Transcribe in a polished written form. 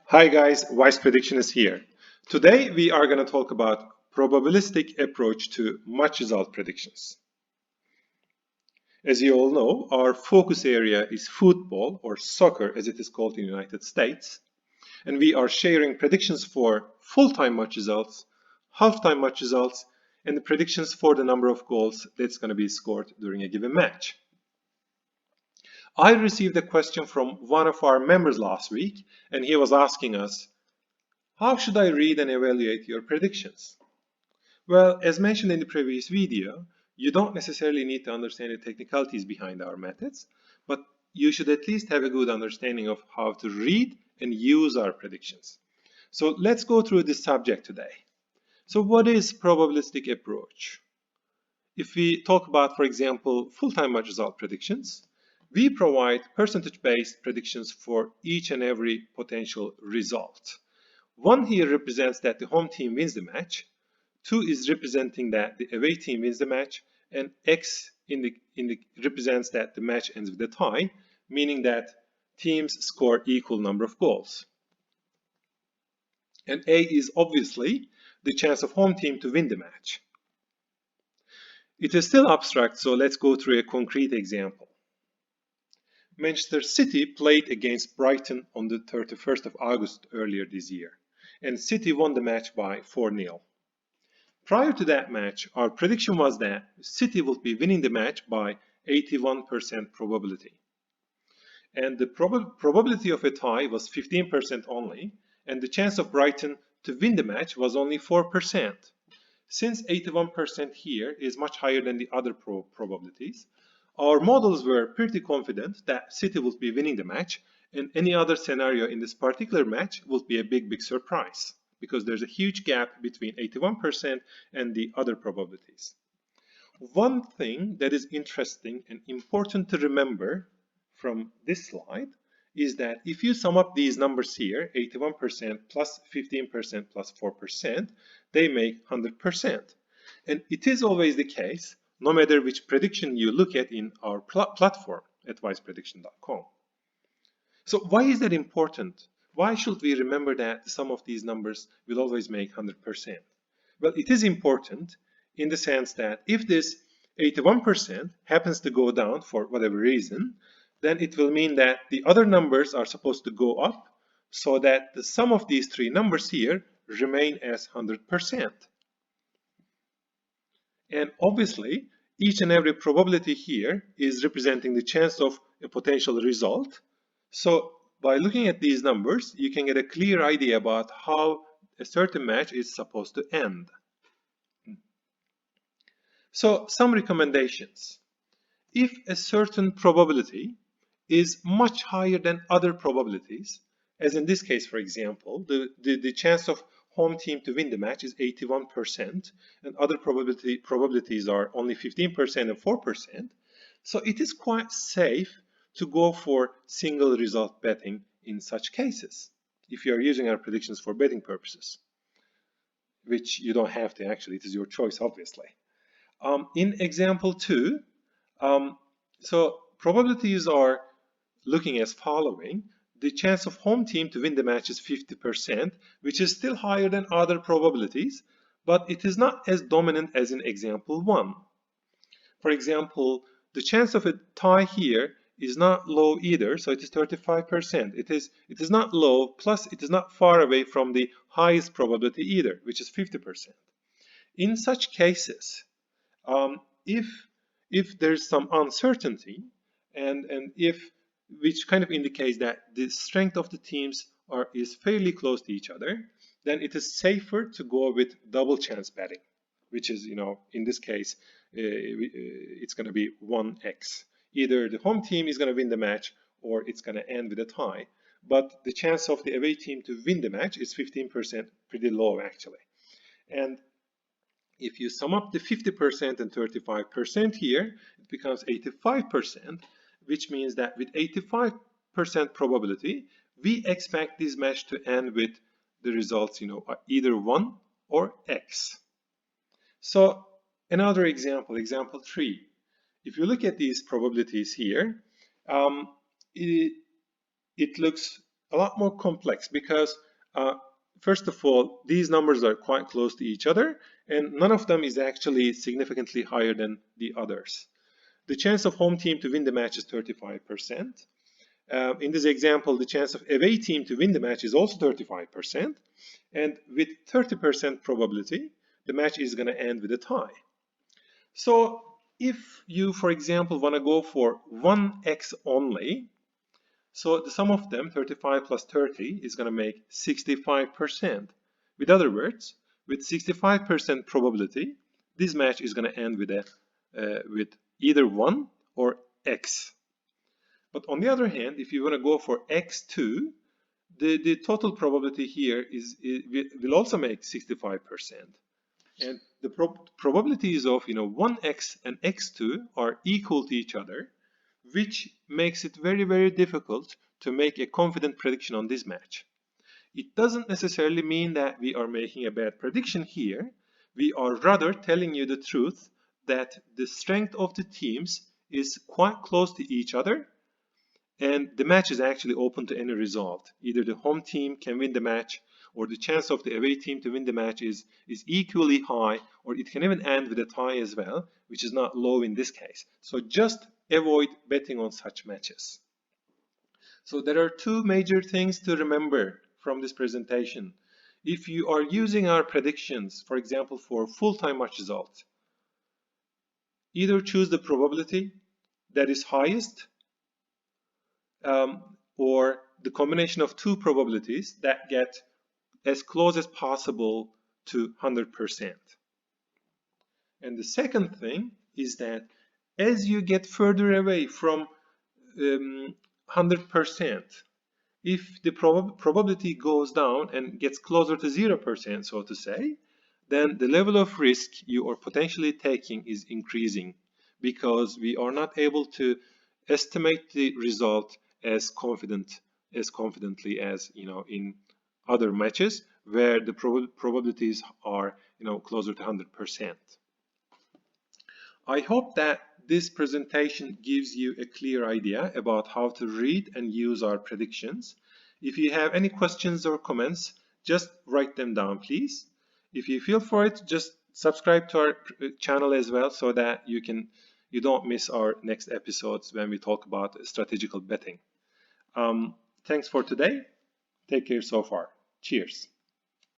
Hi guys, Wise Prediction is here. Today we are going to talk about probabilistic approach to match result predictions. As you all know, our focus area is football or soccer as it is called in the United States, and we are sharing predictions for full-time match results, half-time match results, and the predictions for the number of goals that's going to be scored during a given match. I received a question from one of our members last week, and he was asking us, how should I read and evaluate your predictions? Well, as mentioned in the previous video, you don't necessarily need to understand the technicalities behind our methods, but you should at least have a good understanding of how to read and use our predictions. So let's go through this subject today. So what is probabilistic approach? If we talk about, for example, full-time match result predictions, we provide percentage-based predictions for each and every potential result. 1 here represents that the home team wins the match, 2 is representing that the away team wins the match, and X represents that the match ends with a tie, meaning that teams score equal number of goals. And A is obviously the chance of home team to win the match. It is still abstract, so let's go through a concrete example. Manchester City played against Brighton on the 31st of August earlier this year, and City won the match by 4-0. Prior to that match, our prediction was that City would be winning the match by 81% probability. And the probability of a tie was 15% only, and the chance of Brighton to win the match was only 4%. Since 81% here is much higher than the other probabilities, our models were pretty confident that City would be winning the match, and any other scenario in this particular match would be a big surprise, because there's a huge gap between 81% and the other probabilities. One thing that is interesting and important to remember from this slide is that if you sum up these numbers here, 81% plus 15% plus 4%, they make 100%. And it is always the case, no matter which prediction you look at in our platform at wiseprediction.com. So why is that important? Why should we remember that the sum of these numbers will always make 100%? Well, it is important in the sense that if this 81% happens to go down for whatever reason, then it will mean that the other numbers are supposed to go up so that the sum of these three numbers here remain as 100%. And obviously, each and every probability here is representing the chance of a potential result. So by looking at these numbers, you can get a clear idea about how a certain match is supposed to end. So some recommendations. If a certain probability is much higher than other probabilities, as in this case, for example, the chance of home team to win the match is 81%, and other probabilities are only 15% and 4%. So it is quite safe to go for single result betting in such cases, if you are using our predictions for betting purposes, which you don't have to actually, it is your choice, obviously. In example 2, so probabilities are looking as following. The chance of home team to win the match is 50%, which is still higher than other probabilities, but it is not as dominant as in example 1. For example, the chance of a tie here is not low either, so it is 35%. It is not low, plus it is not far away from the highest probability either, which is 50%. In such cases, if there's some uncertainty, and if which kind of indicates that the strength of the teams is fairly close to each other, then it is safer to go with double chance betting, which is, in this case, it's going to be 1x. Either the home team is going to win the match or it's going to end with a tie. But the chance of the away team to win the match is 15%, pretty low actually. And if you sum up the 50% and 35% here, it becomes 85%, which means that with 85% probability, we expect this match to end with the results, either 1 or x. So another example, example 3. If you look at these probabilities here, it looks a lot more complex because first of all, these numbers are quite close to each other, and none of them is actually significantly higher than the others. The chance of home team to win the match is 35%. In this example, the chance of away team to win the match is also 35%. And with 30% probability, the match is going to end with a tie. So if you, for example, want to go for 1x only, so the sum of them, 35 plus 30, is going to make 65%. With other words, with 65% probability, this match is going to end with either 1 or x. But on the other hand, if you want to go for x2, the total probability here will also make 65%. And the probabilities of 1x and x2 are equal to each other, which makes it very, very difficult to make a confident prediction on this match. It doesn't necessarily mean that we are making a bad prediction here. We are rather telling you the truth that the strength of the teams is quite close to each other, and the match is actually open to any result. Either the home team can win the match, or the chance of the away team to win the match is equally high, or it can even end with a tie as well, which is not low in this case. So just avoid betting on such matches. So there are two major things to remember from this presentation. If you are using our predictions, for example, for full-time match results, either choose the probability that is highest, or the combination of two probabilities that get as close as possible to 100%. And the second thing is that as you get further away from 100%, if the probability goes down and gets closer to 0%, so to say, then the level of risk you are potentially taking is increasing, because we are not able to estimate the result as confidently as in other matches where the probabilities are closer to 100%. I hope that this presentation gives you a clear idea about how to read and use our predictions. If you have any questions or comments, just write them down, please. If you feel for it, just subscribe to our channel as well, so that you don't miss our next episodes when we talk about strategical betting. Thanks for today. Take care so far. Cheers.